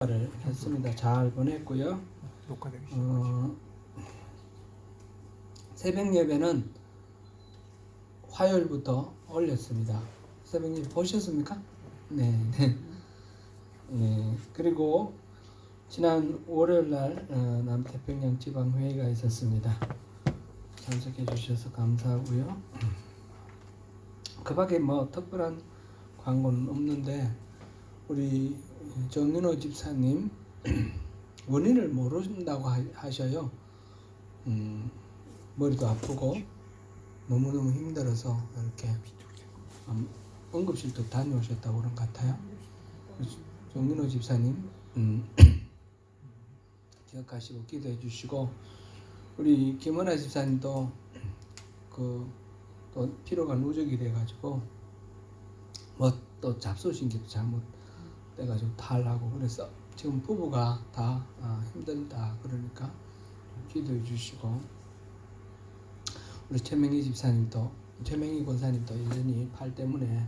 를 했습니다. 잘 보냈고요. 새벽 예배는 화요일부터 올렸습니다. 새벽 예배 보셨습니까? 네. 네. 그리고 지난 월요일 날 남태평양 지방 회의가 있었습니다. 참석해 주셔서 감사하고요. 그 밖에 뭐 특별한 광고는 없는데 우리 정윤호 집사님 원인을 모른다고 하셔요. 머리도 아프고 너무너무 힘들어서 이렇게 응급실도 다녀오셨다고 그런 것 같아요. 정윤호 집사님 기억하시고 기도해 주시고, 우리 김은아 집사님도 또 피로가 누적이 돼가지고 뭐 또 잡수신기도 잘못 돼가지고 탈하고, 그래서 지금 부부가 다 힘들다 그러니까 기도해 주시고, 우리 최명희 집사님도, 최명희 권사님도 여전히 팔 때문에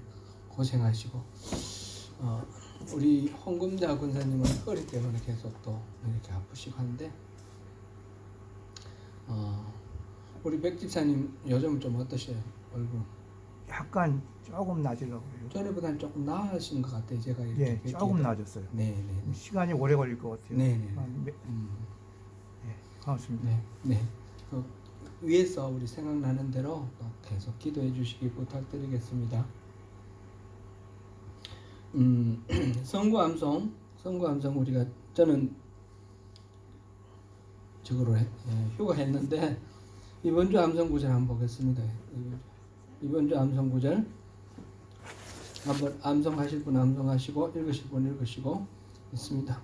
고생하시고, 우리 홍금자 권사님은 허리 때문에 계속 또 이렇게 아프시고 한데, 우리 백 집사님 요즘 좀 어떠세요? 얼굴 약간 조금 나아지려고요. 전에보다는 조금 나아진 것 같아요. 제가 이렇게 예, 조금 나아졌어요. 네네. 시간이 오래 걸릴 것 같아요. 네네. 예, 고맙습니다. 네. 위에서 우리 생각나는 대로 또 계속 기도해 주시기 부탁드리겠습니다. 선구 암송 우리가 저는 저거로 휴가했는데 이번 주 암송 구절 한번 보겠습니다. 이번 주 암송 구절 한번 암송하실 분 암송하시고 읽으실 분 읽으시고 있습니다.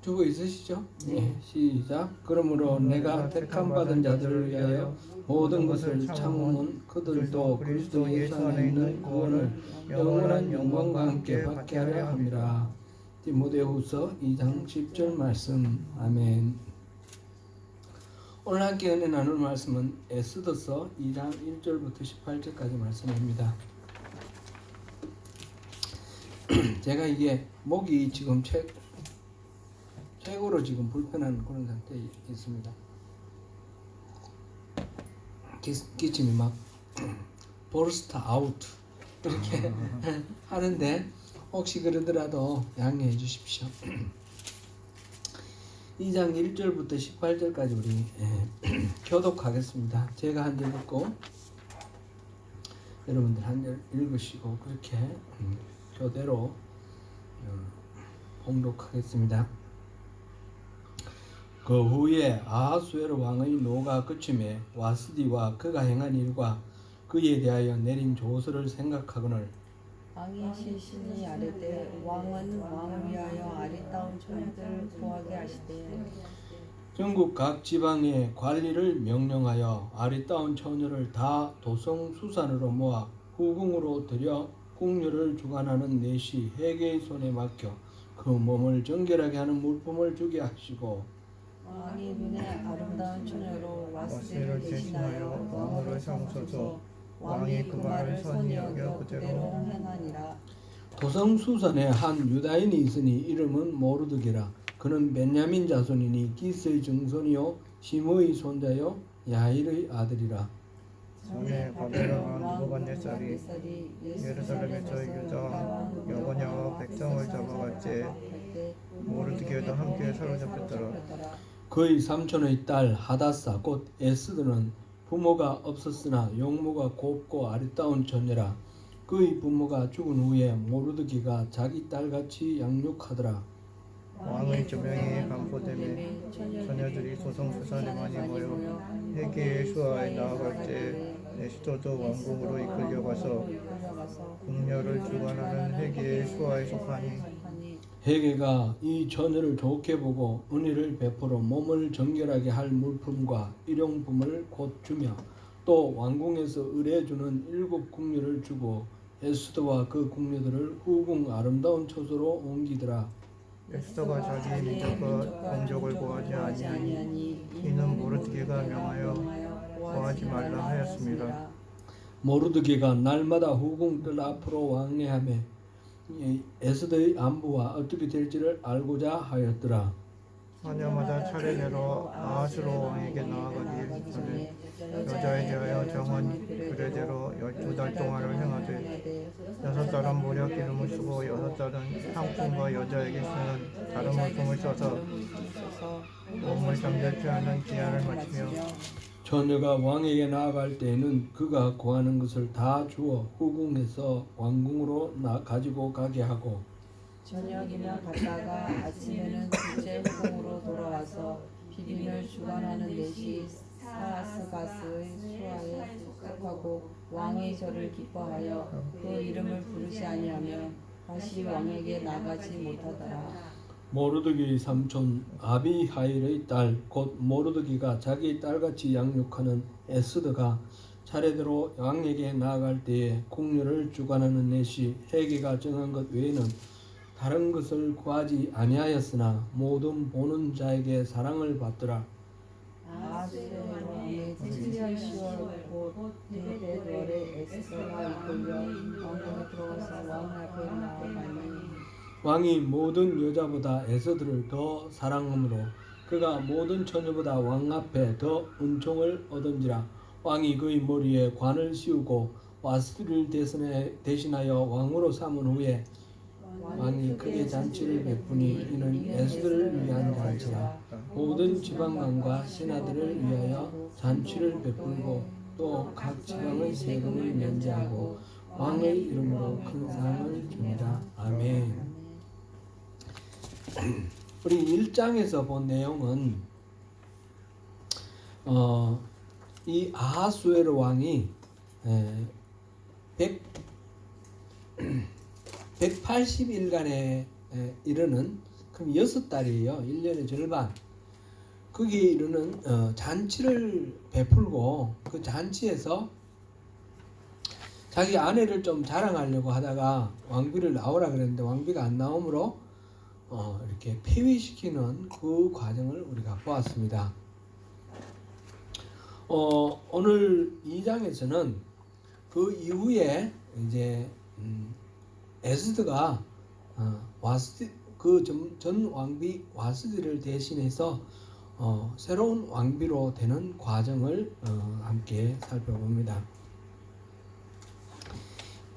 주고 있으시죠? 네. 시작. 그러므로 내가 택함받은 자들을 위하여 모든 것을 참으면 그들도 그리스도 예수 안에 있는 구원을 영원한 영광과 함께 받게 하려 함이라. 디모데후서 2장 10절 말씀. 아멘. 오늘 함께 은혜 나눌 말씀은 에스더서 2장 1절부터 18절까지 말씀입니다. 제가 이게 목이 지금 최고로 지금 불편한 그런 상태에 있습니다. 기침이 막 버스트 아웃 이렇게 하는데 혹시 그러더라도 양해해 주십시오. 2장 1절부터 18절까지 우리 교독하겠습니다. 제가 한 절 읽고 여러분들 한 절 읽으시고 그렇게 교대로 봉독하겠습니다. 그 후에 아하수에로 왕의 노가 그침에 와스디와 그가 행한 일과 그에 대하여 내린 조서를 생각하거늘 왕이 시신이 아뢰되 왕은 왕을 위하여 아리따운 처녀들을 구하게 하시되 전국 각 지방의 관리를 명령하여 아리따운 처녀를 다 도성수산으로 모아 후궁으로 들여 궁녀를 주관하는 내시 해계의 손에 맡겨 그 몸을 정결하게 하는 물품을 주게 하시고, 왕이 눈에 아름다운 처녀로 와스디를 대신하여 왕으로 삼으소서. 왕이 그 말을 선히 여겨 그대로 행하니라. 도성수산에 한 유다인이 있으니 이름은 모르드게라. 그는 베냐민 자손이니 기스의 증손이요 시므의 손자요 야일의 아들이라. 전에 바벨론 왕 느부갓네살이 예루살렘에서 유다 여호냐와 백성을 잡아갈 때 모르드게도 함께 사로잡혔더라. 그의 삼촌의 딸 하다사 곧 에스더는 부모가 없었으나 용모가 곱고 아리따운 처녀라. 그의 부모가 죽은 후에 모르드게가 자기 딸같이 양육하더라. 왕의 조명이 반포되매 처녀들이 도성수산에 많이 모여 해계의 수하에 나아갈 때 에스더도 왕궁으로 이끌려가서 궁녀를 주관하는 해계의 수하에 속하니 해계가 이 처녀를 좋게 보고 은혜를 베풀어 몸을 정결하게 할 물품과 일용품을 곧 주며 또 왕궁에서 의뢰주는 7 궁녀를 주고 에스더와 그 궁녀들을 후궁 아름다운 처소로 옮기더라. 에스더가 자기 민족과 본족을 구하지 아니하니 이는 모르드게가 명하여 구하지 말라 하였습니다. 모르드게가 날마다 후궁 뜰 앞으로 왕래하며 이 에스더의 안부와 어떻게 될지를 알고자 하였더라. 사녀마다 차례대로 아하스로 왕에게 나아가기 전에 여자에 대하여 정한 규례대로 12달 동안을 행하되 6달은 모략 기름을 쓰고 6달은 향품과 여자에게 쓰는 다른 물품을 써서 몸을 잠자케 하는 기한을 마치며 처녀가 왕에게 나아갈 때에는 그가 구하는 것을 다 주어 후궁에서 왕궁으로 가지고 가게 하고 저녁이면 갔다가 아침에는 둘째 후궁으로 돌아와서 비빈을 주관하는 넷이 사스가스의 수하에 속하고 왕의 절을 기뻐하여 그 이름을 부르지 아니하며 다시 왕에게 나가지 못하더라. 모르드기의 삼촌 아비하일의 딸 곧 모르드기가 자기 딸같이 양육하는 에스더가 차례대로 왕에게 나아갈 때에 궁녀를 주관하는 넷이 헤게가 정한 것 외에는 다른 것을 구하지 아니하였으나 모든 보는 자에게 사랑을 받더라. 아하스웨로 왕의 7년 10월 곧 대대월에 에스더가 이끌려 왕궁에 들어와서 왕 앞에 나아가니 왕이 모든 여자보다 에스더를 더 사랑하므로 그가 모든 처녀보다 왕 앞에 더 은총을 얻은지라. 왕이 그의 머리에 관을 씌우고 와스티를 대신하여 왕으로 삼은 후에 왕이 크게 잔치를 베푸니 이는 에스더를 위한 잔치라. 모든 지방관과 신하들을 위하여 잔치를 베풀고 또 각 지방의 세금을 면제하고 왕의 이름으로 큰 상을 줍니다. 아멘. 우리 1장에서 본 내용은 이 아하수에르 왕이 180일간에 이르는 그럼 6달이에요. 1년의 절반. 거기에 이르는 잔치를 베풀고 그 잔치에서 자기 아내를 좀 자랑하려고 하다가 왕비를 나오라 그랬는데 왕비가 안 나오므로 이렇게 폐위시키는 그 과정을 우리가 보았습니다. 오늘 2장에서는 그 이후에 이제 에스더가 그 전 왕비 와스디를 대신해서 새로운 왕비로 되는 과정을 함께 살펴봅니다.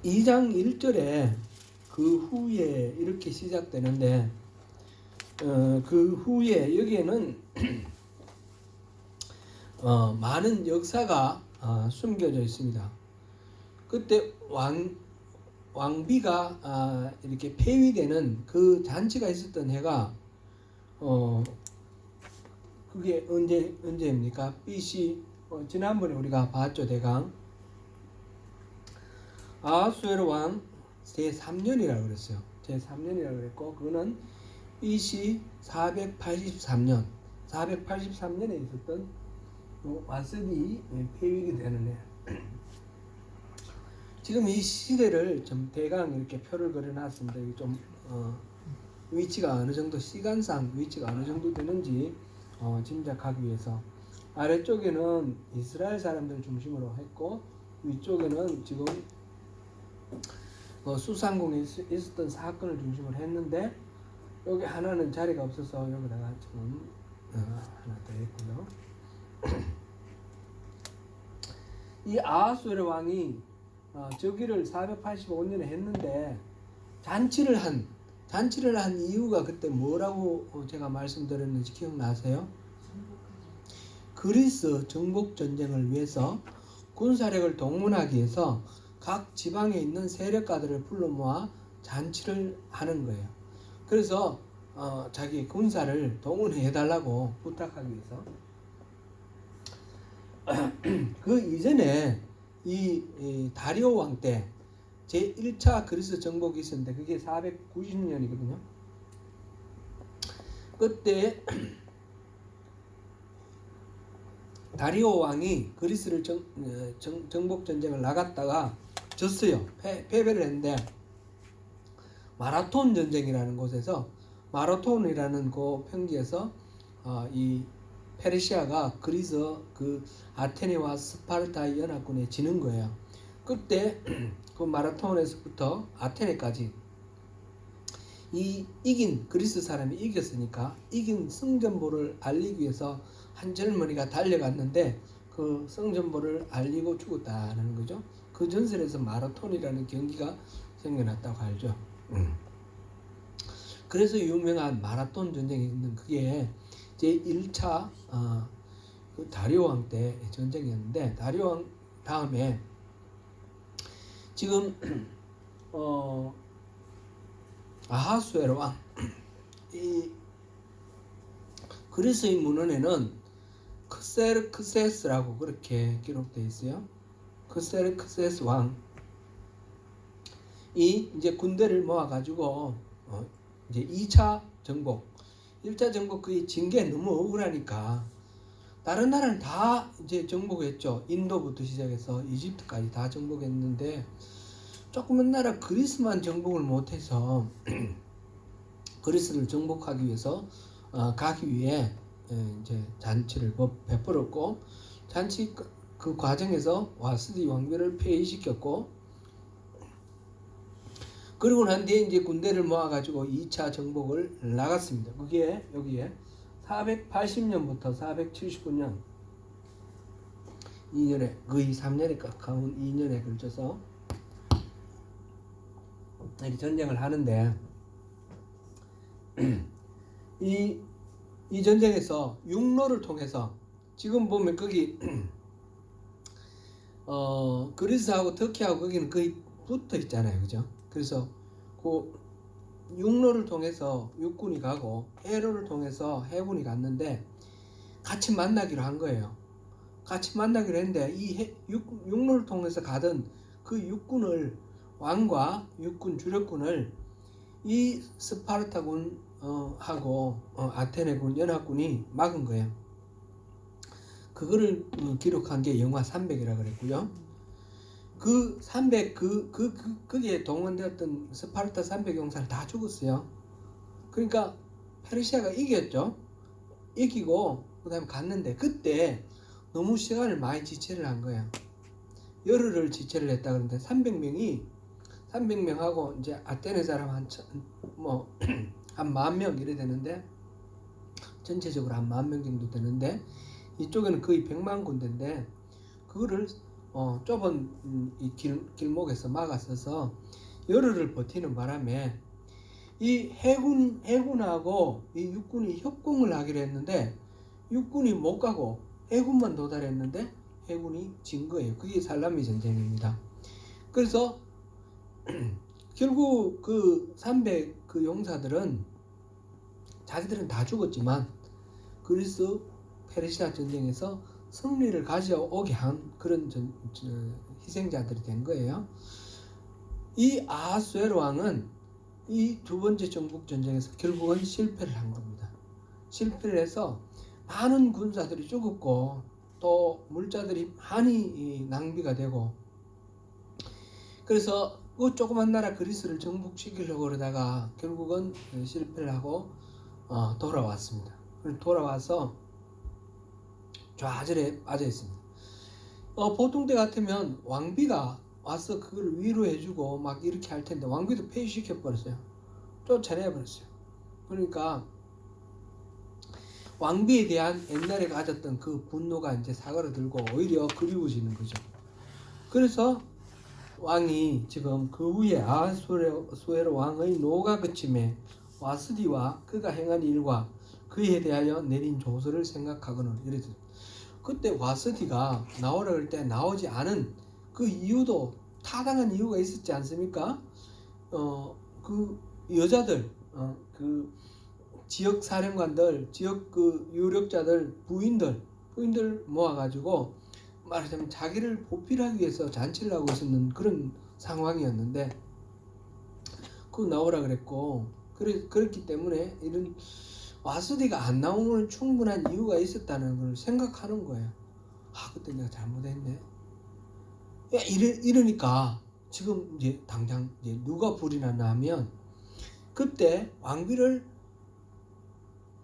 2장 1절에 그 후에 이렇게 시작되는데 그 후에 여기에는 많은 역사가 숨겨져 있습니다. 그때 왕비가 이렇게 폐위되는 그 잔치가 있었던 해가 그게 언제입니까? BC 지난번에 우리가 봤죠. 대강 아하수에르 왕 제3년이라고 그랬어요. 제3년이라고 그랬고 그거는 BC 483년 483년에 있었던 와스디 폐위가 되는 해. 지금 이 시대를 좀 대강 이렇게 표를 그려놨습니다. 이게 좀 위치가 어느 정도 시간상 위치가 어느 정도 되는지 짐작하기 위해서 아래쪽에는 이스라엘 사람들 중심으로 했고 위쪽에는 지금 수상궁에 있었던 사건을 중심으로 했는데 여기 하나는 자리가 없어서 여기다가 지금 하나 더 했고요. 이 아하수에르 왕이 저기를 485년에 했는데 잔치를 한 이유가 그때 뭐라고 제가 말씀드렸는지 기억나세요? 그리스 정복 전쟁을 위해서 군사력을 동원하기 위해서 각 지방에 있는 세력가들을 불러 모아 잔치를 하는 거예요. 그래서 자기 군사를 동원해 달라고 부탁하기 위해서 그 이전에 이 다리오 왕 때 제1차 그리스 정복이 있었는데 그게 490년이거든요. 그때 다리오 왕이 그리스를 정복 전쟁을 나갔다가 졌어요. 패배를 했는데 마라톤 전쟁이라는 곳에서 마라톤이라는 그 평지에서 이 페르시아가 그리스 그 아테네와 스파르타의 연합군에 지는 거예요. 그때 그 마라톤에서부터 아테네까지 이 이긴 그리스 사람이 이겼으니까 이긴 성전보를 알리기 위해서 한 젊은이가 달려갔는데 그 성전보를 알리고 죽었다는 거죠. 그 전설에서 마라톤이라는 경기가 생겨났다고 알죠. 그래서 유명한 마라톤 전쟁이 있는 그게 제 1차 그 다리오 왕 때 전쟁이었는데, 다리오 왕 다음에 지금 아하수에로 왕, 이 그리스의 문헌에는 크세르크세스라고 그렇게 기록되어 있어요. 크세르크세스 왕이 이제 군대를 모아가지고 이제 2차 정복, 1차 정복 그 징계 너무 억울하니까 다른 나라는 다 이제 정복했죠. 인도부터 시작해서 이집트까지 다 정복했는데 조그만 나라 그리스만 정복을 못해서 그리스를 정복하기 위해서 가기 위해 이제 잔치를 베풀었고, 잔치 그 과정에서 와스디 왕비를 폐위시켰고, 그리고 난 뒤에 이제 군대를 모아가지고 2차 정복을 나갔습니다. 그게 여기에 480년부터 479년 2년에 거의 3년에 가까운 2년에 걸쳐서 이렇게 전쟁을 하는데 이 전쟁에서 육로를 통해서 지금 보면 거기 그리스하고 터키하고 거기는 거의 붙어 있잖아요, 그죠? 그래서 그 육로를 통해서 육군이 가고 해로를 통해서 해군이 갔는데 같이 만나기로 한 거예요. 같이 만나기로 했는데 이 육로를 통해서 가던 그 육군을, 왕과 육군 주력군을 이 스파르타군 하고 아테네군 연합군이 막은 거예요. 그거를 기록한 게 영화 300이라 그랬고요. 그 300 거기에 동원되었던 스파르타 300 용사를 다 죽었어요. 그러니까 페르시아가 이겼죠. 이기고 그다음에 갔는데 그때 너무 시간을 많이 지체를 한 거예요. 열흘을 지체를 했다 그러는데 300명하고 이제 아테네 사람 한 10,000명 이래 되는데, 전체적으로 한 10,000명 정도 되는데 이쪽에는 거의 100만 군대인데 그거를 좁은 이 길목에서 막았어서 열흘을 버티는 바람에 이 해군하고 이 육군이 협공을 하기로 했는데 육군이 못 가고 해군만 도달했는데 해군이 진 거예요. 그게 살라미 전쟁입니다. 그래서 결국 그 300 그 용사들은 자기들은 다 죽었지만 그리스 페르시아 전쟁에서 승리를 가져오게 한 그런 희생자들이 된 거예요. 이 아하수에로 왕은 이 두 번째 정복 전쟁에서 결국은 실패를 한 겁니다. 실패를 해서 많은 군사들이 죽었고 또 물자들이 많이 낭비가 되고, 그래서 그 조그만 나라 그리스를 정복시키려고 그러다가 결국은 실패를 하고 돌아왔습니다. 돌아와서 좌절에 빠져 있습니다. 보통 때 같으면 왕비가 와서 그걸 위로해주고 막 이렇게 할 텐데 왕비도 폐위시켜 버렸어요. 쫓아내 버렸어요. 그러니까 왕비에 대한 옛날에 가졌던 그 분노가 이제 사그라들고 오히려 그리워지는 거죠. 그래서 왕이 지금 그 후에 아하수에로 왕의 노가 그침에 와스디와 그가 행한 일과 그에 대하여 내린 조서를 생각하거늘 이랬어요. 그때 와스디가 나오라 그럴 때 나오지 않은 그 이유도 타당한 이유가 있었지 않습니까? 그 여자들, 그 지역 사령관들, 지역 그 유력자들, 부인들 모아가지고 말하자면 자기를 보필하기 위해서 잔치를 하고 있었는 그런 상황이었는데 그 나오라 그랬고, 그렇기 때문에 이런 와스디가 안 나오는 충분한 이유가 있었다는 걸 생각하는 거예요. 그때 내가 잘못했네. 이러니까 지금 이제 당장 이제 누가 불이 났냐면 그때 왕비를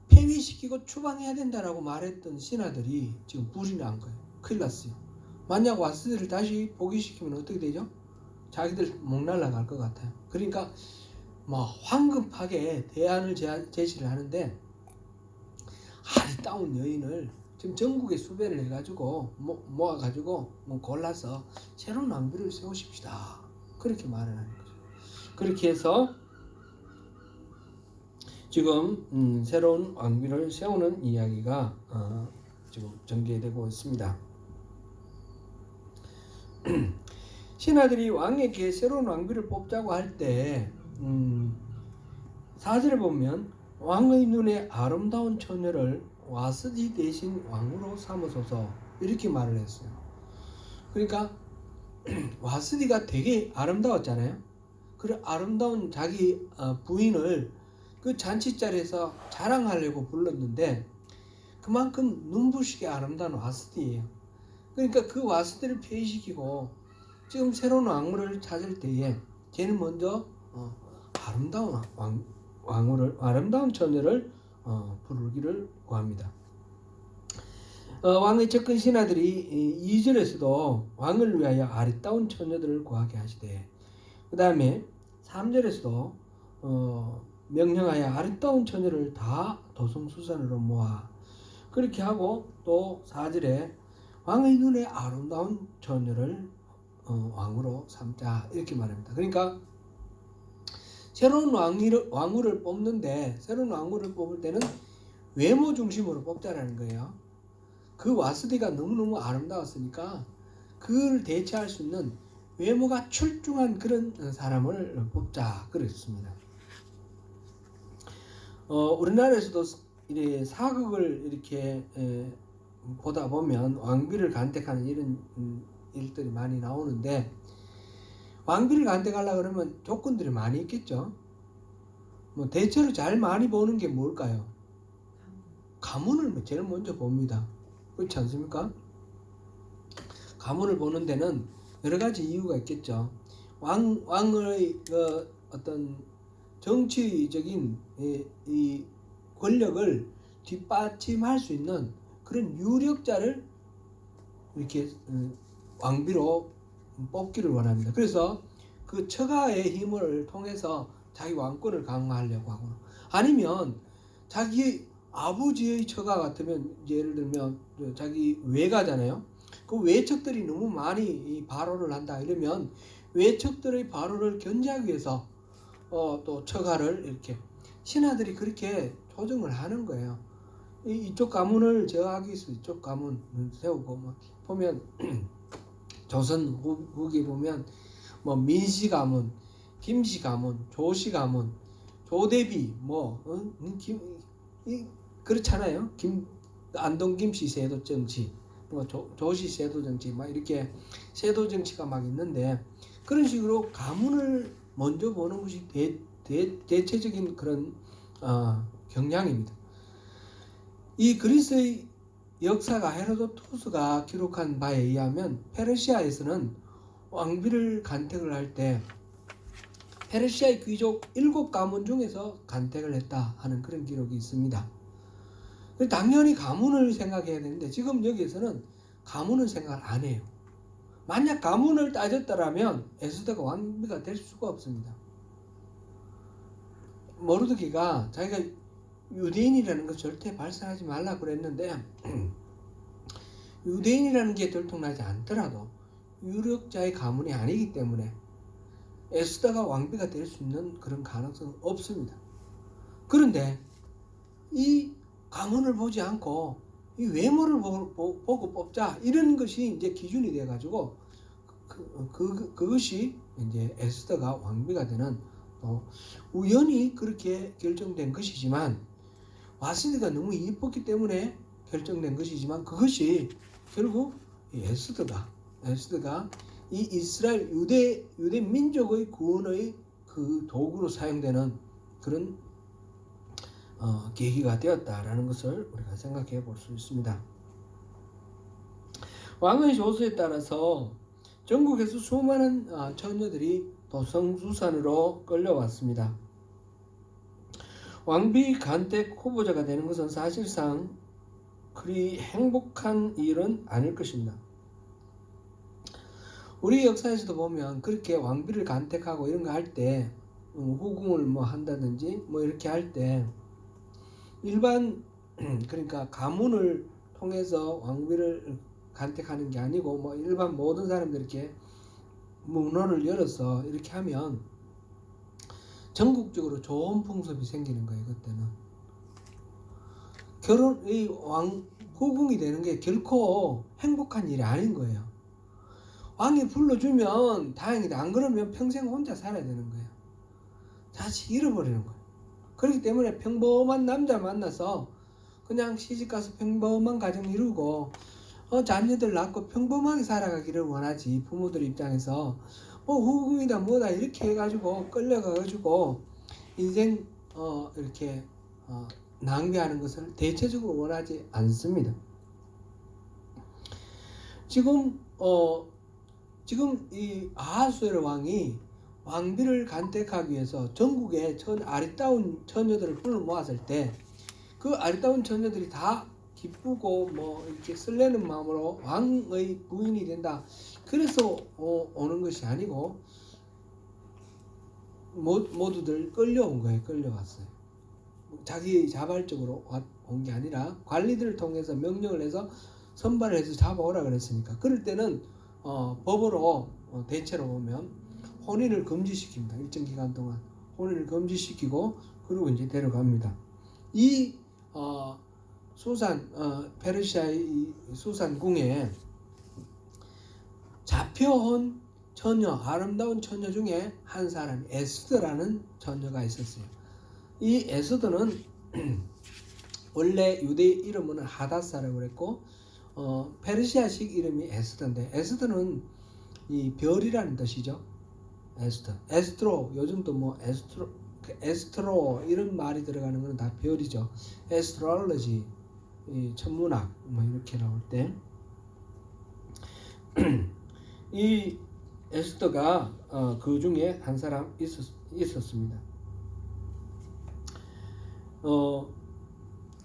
폐위시키고 추방해야 된다라고 말했던 신하들이 지금 불이 난 거예요. 큰일 났어요. 만약 와스디를 다시 복위시키면 어떻게 되죠? 자기들 목 날라갈 것 같아요. 그러니까 뭐 황급하게 대안을 제시를 하는데 아리따운 여인을 지금 전국에 수배를 해가지고 모아가지고 골라서 새로운 왕비를 세우십시다. 그렇게 말을 하는 거죠. 그렇게 해서 지금 새로운 왕비를 세우는 이야기가 지금 전개되고 있습니다. 신하들이 왕에게 새로운 왕비를 뽑자고 할 때 4절에 보면 왕의 눈에 아름다운 처녀를 와스디 대신 왕으로 삼으소서 이렇게 말을 했어요. 그러니까 와스디가 되게 아름다웠잖아요. 그 아름다운 자기 부인을 그 잔치자리에서 자랑하려고 불렀는데 그만큼 눈부시게 아름다운 와스디예요. 그러니까 그 와스디를 폐위시키고 지금 새로운 왕후를 찾을 때에 걔는 먼저 아름다운 아름다운 처녀를 부르기를 구합니다. 왕의 접근 신하들이 2절에서도 왕을 위하여 아리따운 처녀들을 구하게 하시되 그 다음에 3절에서도 명령하여 아리따운 처녀를 다 도성수산으로 모아 그렇게 하고 또 4절에 왕의 눈에 아름다운 처녀를 왕으로 삼자 이렇게 말합니다. 그러니까 새로운 왕후를 뽑는데 새로운 왕후를 뽑을 때는 외모 중심으로 뽑자라는 거예요. 그 와스디가 너무너무 아름다웠으니까 그를 대체할 수 있는 외모가 출중한 그런 사람을 뽑자 그랬습니다. 우리나라에서도 이렇게 사극을 이렇게 보다 보면 왕비를 간택하는 이런 일들이 많이 나오는데 왕비를 간택하려고 그러면 조건들이 많이 있겠죠. 뭐 대체로 잘 많이 보는 게 뭘까요? 가문을 제일 먼저 봅니다. 그렇지 않습니까? 가문을 보는 데는 여러 가지 이유가 있겠죠. 왕의 어떤 정치적인 이 권력을 뒷받침할 수 있는 그런 유력자를 이렇게 왕비로 뽑기를 원합니다. 그래서 그 처가의 힘을 통해서 자기 왕권을 강화하려고 하고 아니면 자기 아버지의 처가 같으면 예를 들면 자기 외가잖아요. 그 외척들이 너무 많이 발언을 한다 이러면 외척들의 발언을 견제하기 위해서 또 처가를 이렇게 신하들이 그렇게 조정을 하는 거예요. 이쪽 가문을 제어하기 위해서 이쪽 가문 세우고 뭐 보면 조선 후기 보면 뭐 민씨 가문, 김씨 가문, 조씨 가문, 조대비 그렇잖아요. 안동 김씨 세도 정치, 뭐 조씨 세도 정치 막 이렇게 세도 정치가 막 있는데 그런 식으로 가문을 먼저 보는 것이 대체적인 그런 경향입니다. 이 그리스의 역사가 헤로도투스가 기록한 바에 의하면 페르시아에서는 왕비를 간택을 할 때 페르시아의 귀족 7가문 중에서 간택을 했다 하는 그런 기록이 있습니다. 당연히 가문을 생각해야 되는데 지금 여기에서는 가문을 생각을 안 해요. 만약 가문을 따졌다라면 에스더가 왕비가 될 수가 없습니다. 모르드기가 자기가 유대인이라는 거 절대 발산하지 말라고 그랬는데 유대인이라는 게 들통나지 않더라도 유력자의 가문이 아니기 때문에 에스더가 왕비가 될 수 있는 그런 가능성은 없습니다. 그런데 이 가문을 보지 않고 이 외모를 보고 뽑자 이런 것이 이제 기준이 돼 가지고 그것이 이제 에스더가 왕비가 되는 우연히 그렇게 결정된 것이지만 와스디가 너무 이뻤기 때문에 결정된 것이지만 그것이 결국 에스더가 이 이스라엘 유대 민족의 구원의 그 도구로 사용되는 그런 계기가 되었다라는 것을 우리가 생각해 볼 수 있습니다. 왕의 조서에 따라서 전국에서 수많은 처녀들이 도성수산으로 끌려왔습니다. 왕비 간택 후보자가 되는 것은 사실상 그리 행복한 일은 아닐 것입니다. 우리 역사에서도 보면 그렇게 왕비를 간택하고 이런 거 할 때 후궁을 뭐 한다든지 뭐 이렇게 할 때 일반 그러니까 가문을 통해서 왕비를 간택하는 게 아니고 뭐 일반 모든 사람들이 이렇게 문호를 열어서 이렇게 하면 전국적으로 좋은 풍습이 생기는 거예요. 그때는 이 후궁이 되는 게 결코 행복한 일이 아닌 거예요. 왕이 불러주면 다행이다. 안 그러면 평생 혼자 살아야 되는 거예요. 자식 잃어버리는 거예요. 그렇기 때문에 평범한 남자 만나서 그냥 시집가서 평범한 가정 이루고 자녀들 낳고 평범하게 살아가기를 원하지. 부모들 입장에서 후궁이다 뭐다 이렇게 해가지고 끌려가가지고 인생 이렇게 낭비하는 것을 대체적으로 원하지 않습니다. 지금 이 아하수에르 왕이 왕비를 간택하기 위해서 전국에 아리따운 처녀들을 불러 모았을 때 그 아리따운 처녀들이 다 기쁘고 뭐 이렇게 설레는 마음으로 왕의 부인이 된다. 그래서 오는 것이 아니고 모두들 끌려온 거예요. 끌려왔어요. 자기 자발적으로 온 게 아니라 관리들을 통해서 명령을 해서 선발을 해서 잡아오라 그랬으니까. 그럴 때는 법으로 대체로 보면 혼인을 금지시킵니다. 일정 기간 동안 혼인을 금지시키고 그리고 이제 데려갑니다. 이 페르시아의 이 수산궁에 잡혀온 처녀, 아름다운 처녀 중에 한 사람이 에스더라는 처녀가 있었어요. 이 에스더는 원래 유대 이름은 하다사라고 그랬고 페르시아식 이름이 에스더인데 에스더는 이 별이라는 뜻이죠. 에스트로 요즘도 뭐 에스트로 이런 말이 들어가는 건 다 별이죠. 에스트롤로지 천문학 뭐 이렇게 나올 때 이 에스더가 그 중에 한 사람 있었습니다.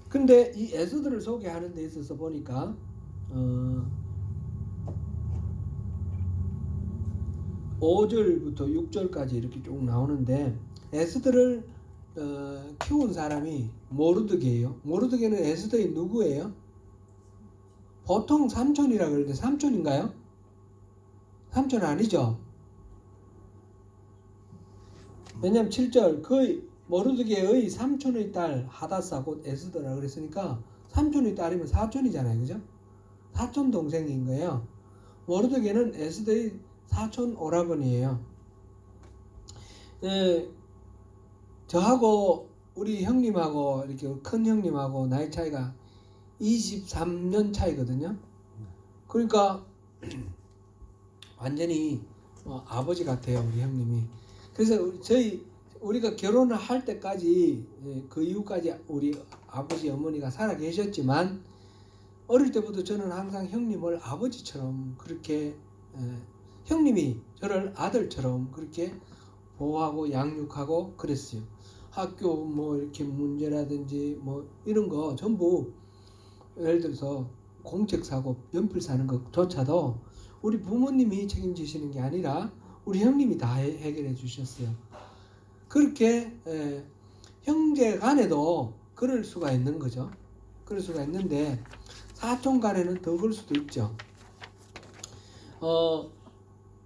근데 이 에스더를 소개하는 데 있어서 보니까 5절부터 6절까지 이렇게 쭉 나오는데 에스더를 키운 사람이 모르드게예요. 모르드게는 에스더의 누구예요? 보통 삼촌이라 그러는데 삼촌인가요? 삼촌 아니죠. 왜냐면 7절 그 모르드게의 삼촌의 딸 하다사 곧 에스더라 그랬으니까 삼촌의 딸이면 사촌이잖아요. 그죠? 사촌 동생인 거예요. 모르드게는 에스더의 사촌 오라버니예요. 저하고 우리 형님하고 이렇게 큰 형님하고 나이 차이가 23년 차이거든요. 그러니까 완전히 아버지 같아요, 우리 형님이. 그래서 우리가 결혼을 할 때까지 그 이후까지 우리 아버지 어머니가 살아 계셨지만 어릴 때부터 저는 항상 형님을 아버지처럼 그렇게 형님이 저를 아들처럼 그렇게 보호하고 양육하고 그랬어요. 학교 뭐 이렇게 문제라든지 뭐 이런 거 전부 예를 들어서 공책 사고 연필 사는 것조차도 우리 부모님이 책임지시는 게 아니라 우리 형님이 다 해결해 주셨어요. 그렇게 형제 간에도 그럴 수가 있는 거죠. 그럴 수가 있는데 사촌 간에는 더 그럴 수도 있죠.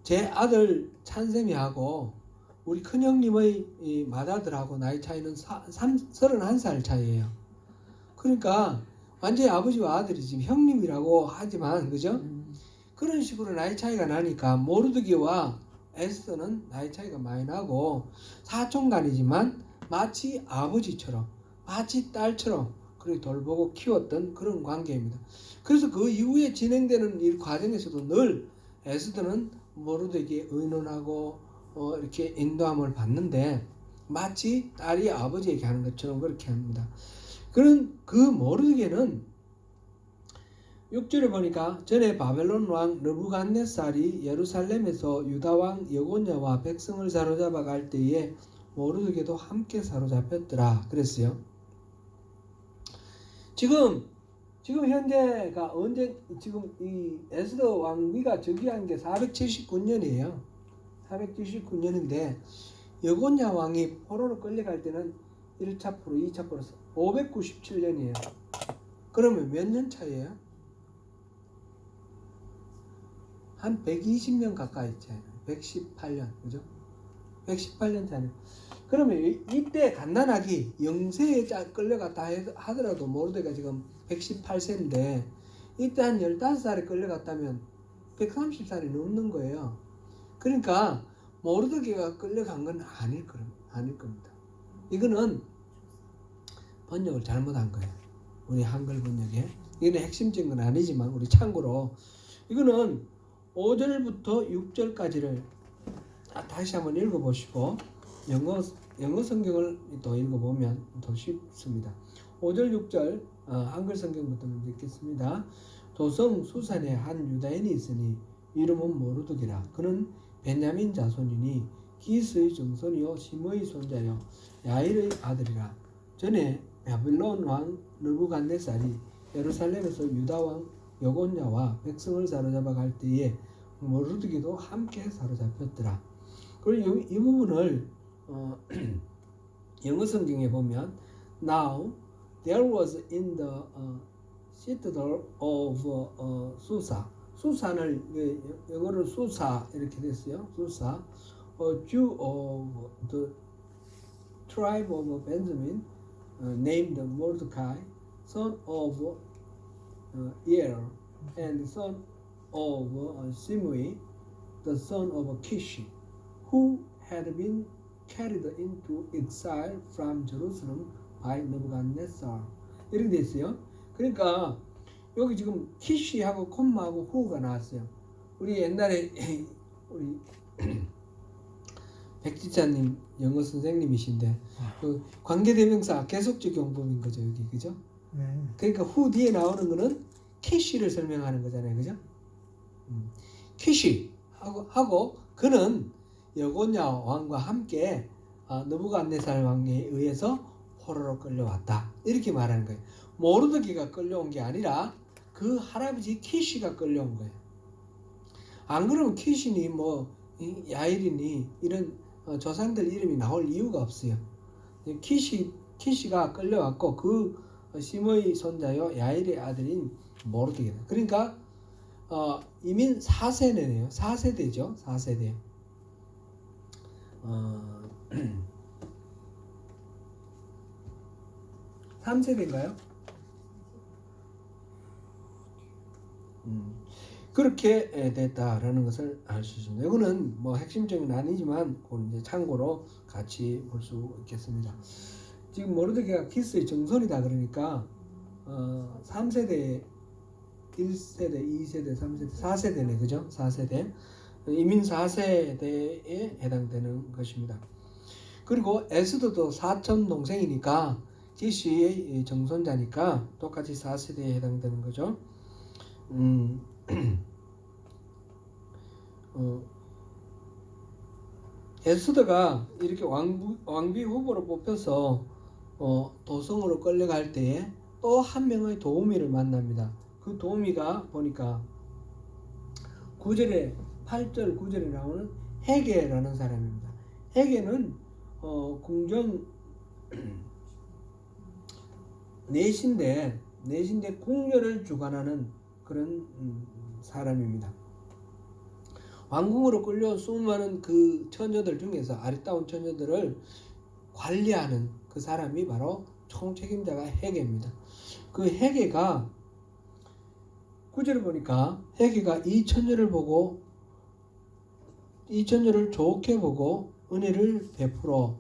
제 아들 찬샘이하고 우리 큰형님의 이 맏아들하고 나이 차이는 31살 차이예요. 그러니까 완전히 아버지와 아들이 지금 형님이라고 하지만 그죠? 그런 식으로 나이 차이가 나니까 모르드게와 에스더는 나이 차이가 많이 나고 사촌간이지만 마치 아버지처럼 마치 딸처럼 그렇게 돌보고 키웠던 그런 관계입니다. 그래서 그 이후에 진행되는 이 과정에서도 늘 에스더는 모르드게에 의논하고 이렇게 인도함을 받는데 마치 딸이 아버지에게 하는 것처럼 그렇게 합니다. 그런 그 모르드게는 6절에 보니까 전에 바벨론 왕 느부갓네살이 예루살렘에서 유다 왕 여고냐와 백성을 사로잡아 갈 때에 모르드게도 함께 사로잡혔더라 그랬어요. 지금 현재가 지금 이 에스더 왕비가 즉위한 게 479년이에요. 479년인데 여고냐 왕이 포로로 끌려갈 때는 1차 포로, 2차 포로 597년이에요. 그러면 몇 년 차이에요? 한 120년 가까이 차이에요. 118년, 그죠? 118년 차이에요. 그러면 이때 간단하게 영세에 끌려갔다 하더라도 모르드가 지금 118세인데 이때 한 15살에 끌려갔다면 130살이 넘는 거예요. 그러니까 모르드게가 끌려간 건 아닐 겁니다. 이거는 번역을 잘못한 거예요. 우리 한글 번역에. 이거는 핵심적인 건 아니지만 우리 참고로 이거는 5절부터 6절까지를 다시 한번 읽어보시고 영어 성경을 또 읽어보면 더 쉽습니다. 5절 6절 한글 성경부터 먼저 읽겠습니다. 도성 수산에 한 유다인이 있으니 이름은 모르드게라. 그는 베냐민 자손이니 기스의 정손이요 심의 손자요 야일의 아들이라. 전에 바빌론 왕 느부갓네살이 예루살렘에서 유다 왕 여곤야와 백성을 사로잡아 갈 때에 모르드게도 함께 사로잡혔더라. 그리고 이 부분을 영어 성경에 보면 Now there was in the citadel of Susa. 수산을 영어로 수사 이렇게 됐어요. 수사. A Jew of the tribe of Benjamin named Mordecai, son of Yair, and son of Simei, the son of Kish, who had been carried into exile from Jerusalem by Nebuchadnezzar. 이렇게 돼 있어요. 그러니까 여기 지금 키시하고 콤마하고 후가 나왔어요. 우리 옛날에 우리 백지찬님 영어 선생님이신데 그 관계대명사 계속적 용법인 거죠 여기, 그죠? 네. 그러니까 후 뒤에 나오는 거는 키시를 설명하는 거잖아요, 그죠? 키시 하고 그는 여고냐 왕과 함께 느부갓네살 왕에 의해서 포로로 끌려왔다 이렇게 말하는 거예요. 모르드게가 끌려온 게 아니라 그 할아버지 키시가 끌려온 거예요. 안 그러면 키시니 뭐 야일이니 이런 조상들 이름이 나올 이유가 없어요. 키시가 끌려왔고 그 심의 손자요 야일의 아들인 모르드게다. 그러니까 이민 4세네요. 4세대죠. 4세대. 3세대인가요? 그렇게 됐다라는 것을 알 수 있습니다. 이거는 뭐 핵심적인 아니지만 이제 참고로 같이 볼 수 있겠습니다. 지금 모르드게가 기스의 정손이다 그러니까 3세대, 1세대, 2세대, 3세대, 4세대네, 그죠? 4세대. 이민 4세대에 해당되는 것입니다. 그리고 에스더도 사촌 동생이니까 기시의 정손자니까 똑같이 4세대에 해당되는 거죠. 에스더가 이렇게 왕비 후보로 뽑혀서 도성으로 끌려갈 때에 또 한 명의 도우미를 만납니다. 그 도우미가 보니까 8절 9절에 나오는 헤게라는 사람입니다. 헤게는 궁정 내신대 궁녀를 주관하는 그런 사람입니다. 왕궁으로 끌려온 수많은 그 처녀들 중에서 아리따운 처녀들을 관리하는 그 사람이 바로 총책임자가 헤게입니다. 그 헤게가 9절을 보니까 헤게가 이 처녀를 좋게 보고 은혜를 베풀어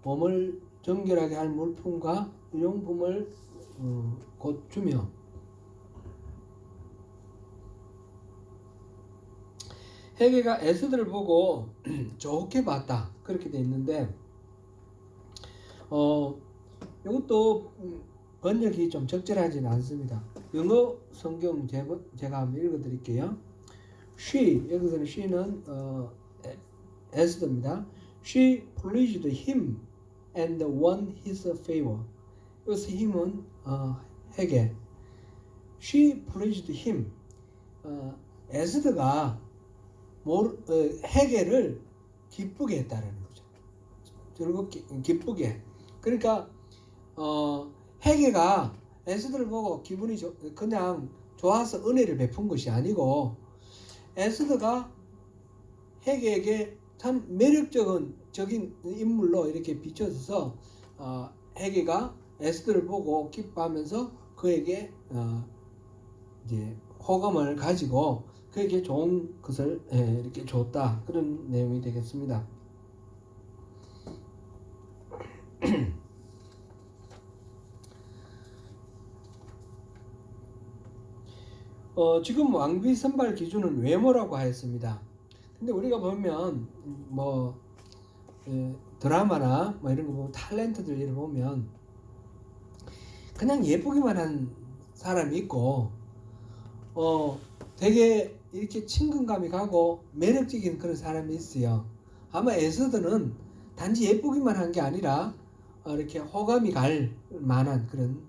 몸을 정결하게 할 물품과 일용품을 곧 주며 헤게가 에스더를 보고 좋게 봤다 그렇게 돼 있는데 이것도 번역이 좀 적절하지는 않습니다. 영어 성경 제가 한번 읽어드릴게요. She 여기서는 she는 에스더입니다. She pleased him and won his favor. 여기서 힘은 헤게. She pleased him. 에스더가 헤게를 기쁘게 했다라는 거죠. 즐겁게 기쁘게. 그러니까 헤게가 에스더를 보고 기분이 그냥 좋아서 은혜를 베푼 것이 아니고 에스더가 헤게에게 참 매력적인 인물로 이렇게 비춰져서 헤게가 에스더를 보고 기뻐하면서 그에게 이제 호감을 가지고 그에게 좋은 것을 이렇게 줬다, 그런 내용이 되겠습니다. 지금 왕비 선발 기준은 외모라고 하였습니다. 근데 우리가 보면 뭐 드라마나 뭐 이런 거 보면 탤런트들 이런 거 보면 그냥 예쁘기만 한 사람이 있고 되게 이렇게 친근감이 가고 매력적인 그런 사람이 있어요. 아마 에스더는 단지 예쁘기만 한 게 아니라 이렇게 호감이 갈 만한 그런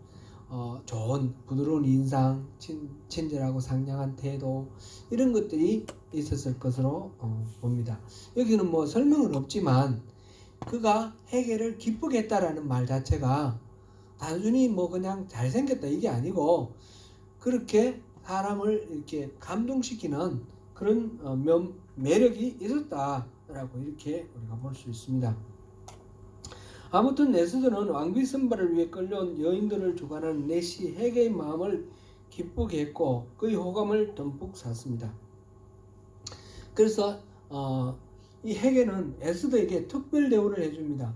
좋은 부드러운 인상, 친절하고 상냥한 태도, 이런 것들이 있었을 것으로 봅니다. 여기는 뭐 설명은 없지만 그가 헤게를 기쁘게 했다라는 말 자체가 단순히 뭐 그냥 잘생겼다 이게 아니고 그렇게 사람을 이렇게 감동시키는 그런 매력이 있었다라고 이렇게 우리가 볼 수 있습니다. 아무튼 에스더는 왕비 선발을 위해 끌려온 여인들을 주관하는 내시 헤게의 마음을 기쁘게 했고 그의 호감을 듬뿍 샀습니다. 그래서 이 헤게는 에스더에게 특별 대우를 해줍니다.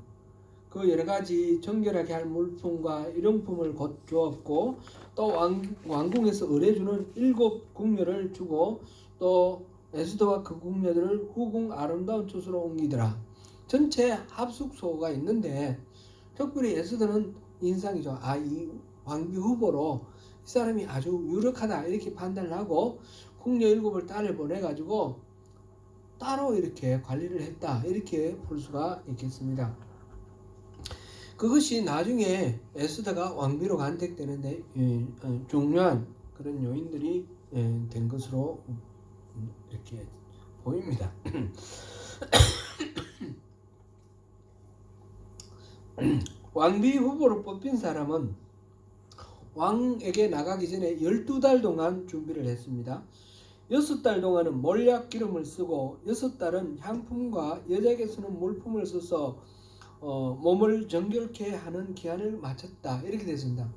그 여러 가지 정결하게 할 물품과 일용품을 곧 주었고 또 왕궁에서 의뢰주는 7 궁녀를 주고 또 에스더와 그 궁녀들을 후궁 아름다운 처소로 옮기더라. 전체 합숙소가 있는데 특별히 에스더는 인상이 좋아. 이 왕비 후보로 이 사람이 아주 유력하다 이렇게 판단을 하고 궁녀 7을 딸을 보내가지고 따로 이렇게 관리를 했다, 이렇게 볼 수가 있겠습니다. 그것이 나중에 에스더가 왕비로 간택되는데 중요한 그런 요인들이 된 것으로 이렇게 보입니다. 왕비 후보로 뽑힌 사람은 왕에게 나가기 전에 12달 동안 준비를 했습니다. 6달 동안은 몰약 기름을 쓰고 6달은 향품과 여자에게 쓰는 물품을 써서 몸을 정결케 하는 기한을 마쳤다, 이렇게 됐습니다.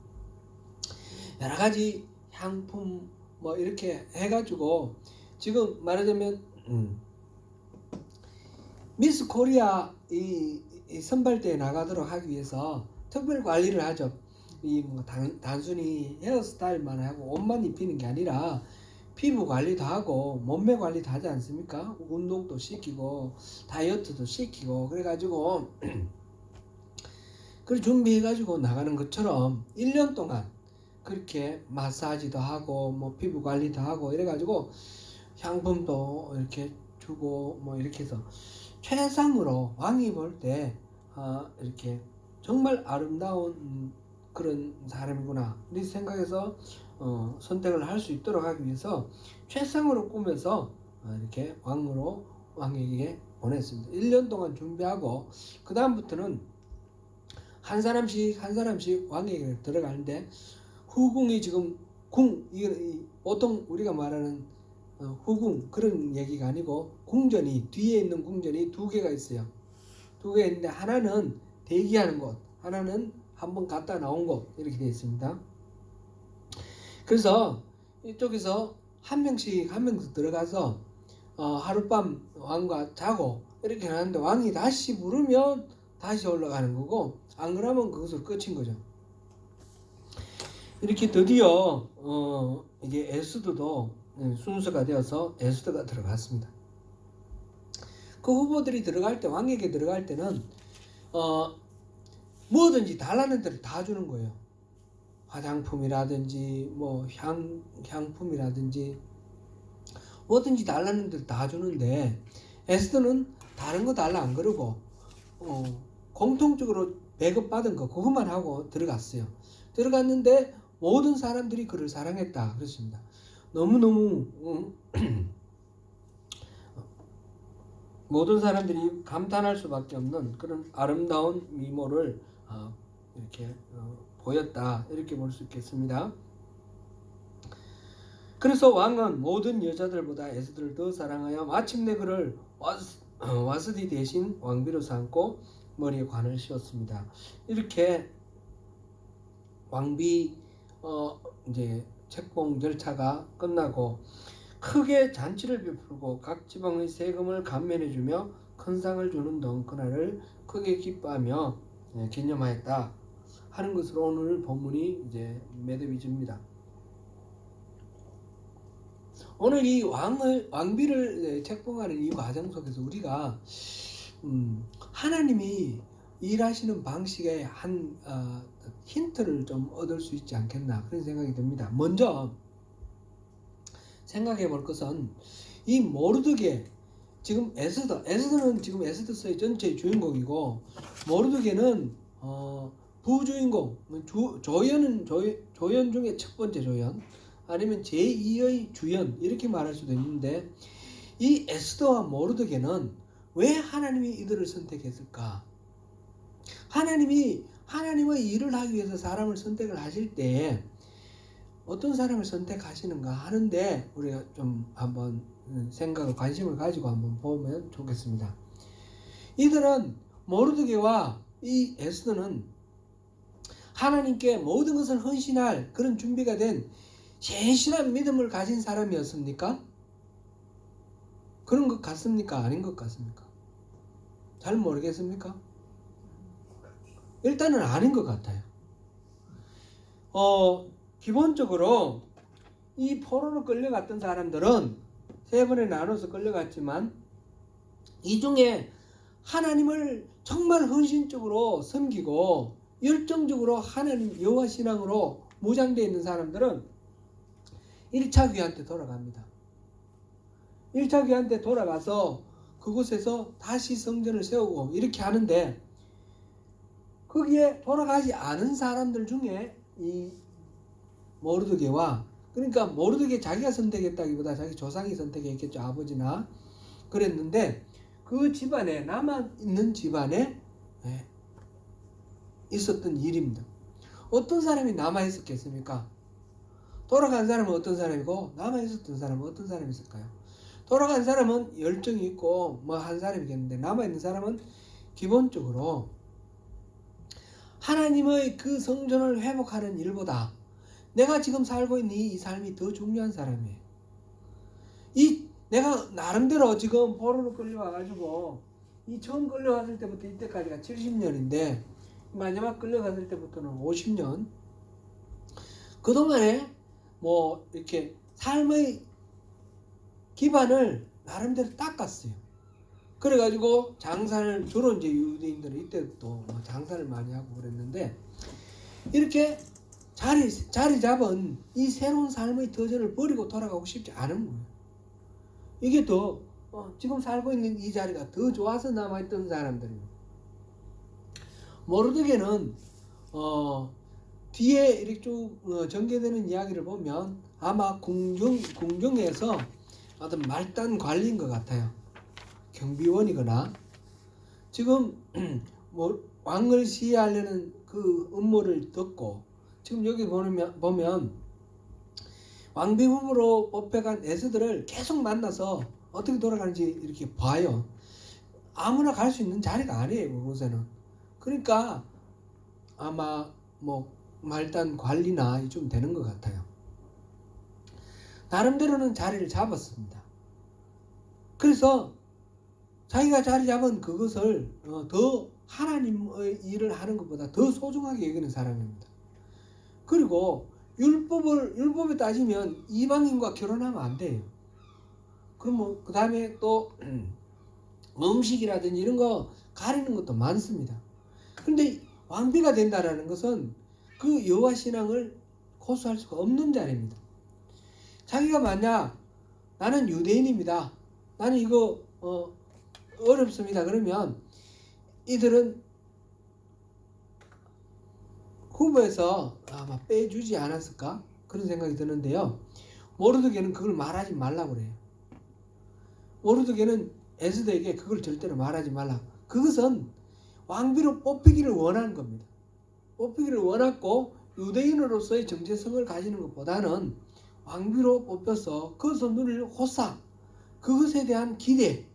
여러 가지 향품 뭐 이렇게 해가지고 지금 말하자면 미스 코리아 이 선발대에 나가도록 하기 위해서 특별 관리를 하죠. 뭐 단순히 헤어스타일만 하고 옷만 입히는 게 아니라 피부 관리도 하고 몸매 관리도 하지 않습니까? 운동도 시키고 다이어트도 시키고 그래가지고 그걸 준비해가지고 나가는 것처럼 1년 동안 그렇게 마사지도 하고 뭐 피부 관리도 하고 이래가지고 향품도 이렇게 주고 뭐 이렇게 해서 최상으로 왕이 볼 때 이렇게 정말 아름다운 그런 사람이구나 이렇게 생각해서 선택을 할 수 있도록 하기 위해서 최상으로 꾸며서 이렇게 왕에게 보냈습니다. 1년 동안 준비하고 그 다음부터는 한 사람씩 왕에게 들어가는데 후궁이 지금 보통 우리가 말하는 후궁 그런 얘기가 아니고 궁전이 뒤에 있는 궁전이 2개가 있어요. 2개가 있는데 하나는 대기하는 곳, 하나는 한번 갔다 나온 곳, 이렇게 되어 있습니다. 그래서 이쪽에서 한 명씩 들어가서 하룻밤 왕과 자고 이렇게 하는데 왕이 다시 부르면 다시 올라가는 거고 안 그러면 그것으로 끝인 거죠. 이렇게 드디어 이게 에스더도 순서가 되어서 에스더가 들어갔습니다. 그 후보들이 들어갈 때 왕에게 들어갈 때는 뭐든지 달라는 대로 다 주는 거예요. 화장품이라든지 뭐 향품이라든지 뭐든지 달라는 대로 다 주는데 에스더는 다른 거 달라 안 그러고 공통적으로 배급받은 거 그것만 하고 들어갔어요. 들어갔는데 모든 사람들이 그를 사랑했다 그랬습니다. 너무너무 모든 사람들이 감탄할 수밖에 없는 그런 아름다운 미모를 이렇게 보였다, 이렇게 볼 수 있겠습니다. 그래서 왕은 모든 여자들보다 에스더를 더 사랑하여 마침내 그를 와스디 대신 왕비로 삼고 머리에 관을 씌웠습니다. 이렇게 왕비 이제 책봉 절차가 끝나고 크게 잔치를 베풀고 각 지방의 세금을 감면해주며 큰 상을 주는 등 그날을 크게 기뻐하며 기념하였다 하는 것으로 오늘 본문이 이제 매듭이 집니다. 오늘 이 왕비를 책봉하는 이 과정 속에서 우리가 하나님이 일하시는 방식의 한 힌트를 좀 얻을 수 있지 않겠나, 그런 생각이 듭니다. 먼저 생각해 볼 것은 이 모르드게, 지금 에스더는 지금 에스더서의 전체의 주인공이고, 모르드게는 부주인공, 조연 중에 첫 번째 조연, 아니면 제2의 주연, 이렇게 말할 수도 있는데, 이 에스더와 모르드게는 왜 하나님이 이들을 선택했을까? 하나님의 일을 하기 위해서 사람을 선택을 하실 때 어떤 사람을 선택하시는가 하는데, 우리가 좀 한번 생각을, 관심을 가지고 한번 보면 좋겠습니다. 이들은, 모르드게와 이 에스더는 하나님께 모든 것을 헌신할 그런 준비가 된 신실한 믿음을 가진 사람이었습니까? 그런 것 같습니까? 아닌 것 같습니까? 잘 모르겠습니까? 일단은 아닌 것 같아요. 기본적으로 이 포로로 끌려갔던 사람들은 세 번에 나눠서 끌려갔지만, 이 중에 하나님을 정말 헌신적으로 섬기고 열정적으로 하나님 여호와 신앙으로 무장되어 있는 사람들은 1차 귀환 때 돌아갑니다. 1차 귀환 때 돌아가서 그곳에서 다시 성전을 세우고 이렇게 하는데, 거기에 돌아가지 않은 사람들 중에 이 모르드게와, 그러니까 모르드게 자기가 선택했다기보다 자기 조상이 선택했겠죠. 아버지나 그랬는데, 그 집안에, 남아있는 집안에 있었던 일입니다. 어떤 사람이 남아있었겠습니까? 돌아간 사람은 어떤 사람이고 남아있었던 사람은 어떤 사람이 있을까요? 돌아간 사람은 열정이 있고 뭐 한 사람이겠는데, 남아있는 사람은 기본적으로 하나님의 그 성전을 회복하는 일보다 내가 지금 살고 있는 이 삶이 더 중요한 사람이에요. 내가 나름대로 지금 포로로 끌려와가지고, 이 처음 끌려왔을 때부터 이때까지가 70년인데 마지막 끌려갔을 때부터는 50년, 그동안에 뭐 이렇게 삶의 기반을 나름대로 닦았어요. 그래가지고 장사를, 주로 이제 유대인들은 이때부터 뭐 장사를 많이 하고 그랬는데, 이렇게 자리 잡은 이 새로운 삶의 터전을 버리고 돌아가고 싶지 않은 거예요. 이게 더 지금 살고 있는 이 자리가 더 좋아서 남아있던 사람들입니다. 모르드게는 뒤에 이렇게 쭉 전개되는 이야기를 보면 아마 궁중에서 어떤 말단 관리인 것 같아요. 경비원이거나, 지금 뭐 왕을 시해하려는 그 음모를 듣고, 지금 여기 보면 왕비 후보로 뽑혀간 에스더를 계속 만나서 어떻게 돌아가는지 이렇게 봐요. 아무나 갈 수 있는 자리가 아니에요, 그곳에는. 그러니까 아마 뭐 말단 관리나 좀 되는 것 같아요. 나름대로는 자리를 잡았습니다. 그래서 자기가 자리 잡은 그것을 더 하나님의 일을 하는 것보다 더 소중하게 여기는 사람입니다. 그리고 율법에 따지면 이방인과 결혼하면 안 돼요. 그럼 뭐 그 다음에 또 음식이라든지 이런 거 가리는 것도 많습니다. 그런데 왕비가 된다라는 것은 그 여호와 신앙을 고수할 수가 없는 자리입니다. 자기가 만약 나는 유대인입니다, 나는 이거 어렵습니다, 그러면 이들은 후보에서 아마 빼주지 않았을까, 그런 생각이 드는데요. 모르드게는 그걸 말하지 말라고 그래요. 모르드게는 에스더에게 그걸 절대로 말하지 말라. 그것은 왕비로 뽑히기를 원한 겁니다. 뽑히기를 원했고 유대인으로서의 정체성을 가지는 것보다는 왕비로 뽑혀서 그것을 누릴 호사, 그것에 대한 기대,